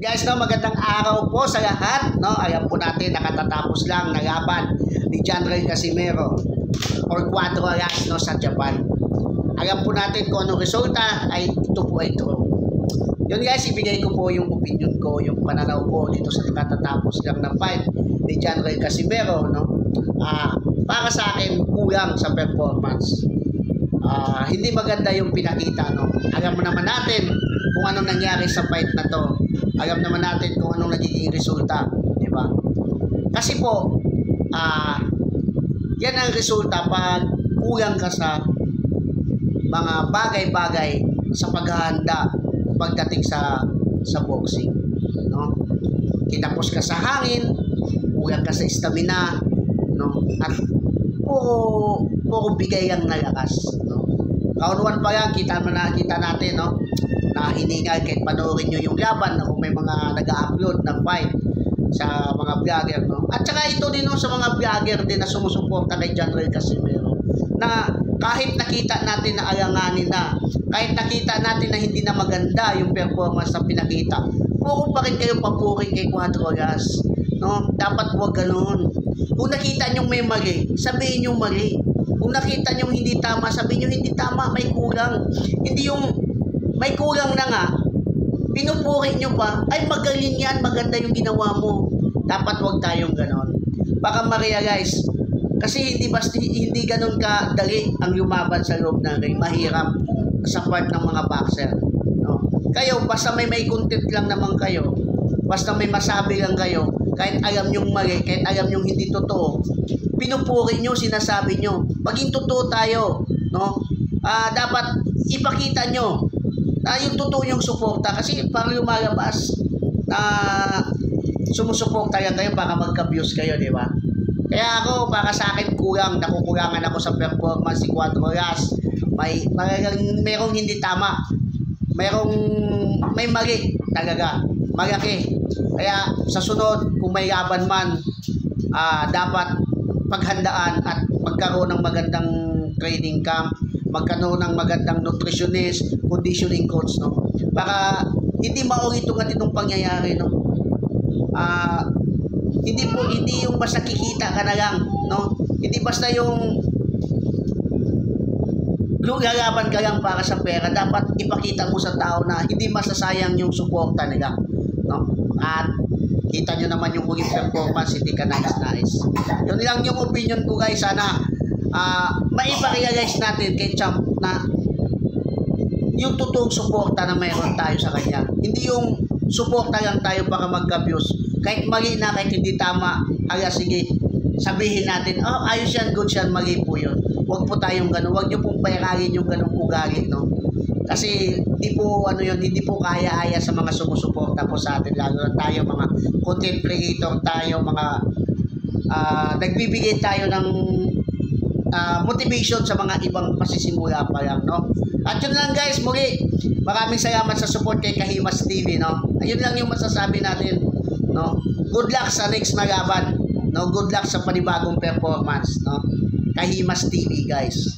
Guys, no, magandang araw po sa lahat, no. Ayan po natin, nakatatapos lang na laban ni Janrel Casimero or 4 alas, no, sa Japan. Alam po natin kung anong resulta, ay ito po ay draw. Yun guys, ibigay ko po yung opinion ko, yung pananaw ko dito sa nakatatapos lang na fight ni Janrel Casimero, no. Para sa akin, kulang sa performance. Hindi maganda yung pinakita, no. Alam mo naman natin kung anong nangyari sa fight na to. Alam naman natin kung anong nagiging resulta, di ba? Kasi po, yan ang resulta pag kulang ka sa mga bagay-bagay sa paghahanda pagdating sa boxing, no? Kinapos ka sa hangin, kulang ka sa stamina, no? At puro bigay ang nalakas, no? Round 1 pa yan, kita natin, no? Na hiningal kahit panoorin nyo yung laban, no? Kung may mga nag-upload ng fight sa mga vlogger, no? At saka ito din, no, sa mga vlogger din na sumusuporta kay Janrel Casimero, na kahit nakita natin na alanganin na, kahit nakita natin na hindi na maganda yung performance na pinakita, puro pa rin kayo papuri kay 4 alas, no? Dapat huwag ganun. Kung nakita nyo may mali, sabihin nyo mali. Kung nakita nyo hindi tama, sabihin nyo hindi tama, may kulang. Hindi yung may kulang na nga, pinupuri nyo pa, ay magaling yan, maganda yung ginawa mo. Dapat huwag tayong ganon. Baka ma-realize, kasi hindi ganon ka dali ang lumaban sa loob ng ring. Mahirap sa part ng mga boxer, no? Kayo, basta may content lang naman kayo, basta may masabi lang kayo, kahit alam nyong mali, kahit alam nyong hindi totoo, pinupuri nyo, sinasabi nyo. Maging totoo tayo, no? Dapat ipakita nyo yung totoo yung suporta, kasi parang lumalabas na sumusuporta yan kayo para magka-views kayo, di ba? Kaya ako, para sa akin, nakukulangan ako sa performance si 4 alas. Merong hindi tama, may mali talaga, malaki. Kaya sa sunod, kung may laban man, dapat paghandaan at magkaroon ng magandang training camp, magkaroon ng magandang nutritionist, conditioning coach, no? Para hindi maulit-ulit itong pangyayari, no? Hindi yung basta kikita ka na lang, no? Hindi basta yung lalaban ka lang para sa pera. Dapat ipakita mo sa tao na hindi masasayang yung suporta nila, no? At kita nyo naman yung huling performance, hindi ka nais-nais. Yun lang yung opinion ko, guys. Sana maipa-realize natin kay Champ na yung totoong suporta na mayroon tayo sa kanya. Hindi yung suporta lang tayo para magka-views. Kahit mali na, kahit hindi tama, sige, sabihin natin, ayos yan, good yan, mali po yun. Huwag po tayong gano'n. Huwag nyo pong pairalin yung gano'ng ugali, no? Kasi hindi po kaya-aya sa mga sumusuporta po sa atin, lalo na tayo mga content creator tayo, mga nagbibigay tayo ng motivation sa mga ibang pasisimula pa lang, no? At yun lang, guys, muli, maraming salamat sa support kay Kahimas TV, no? Ayun lang yung masasabi natin, no? Good luck sa next na laban, no? Good luck sa panibagong performance, no? Kahimas TV, guys.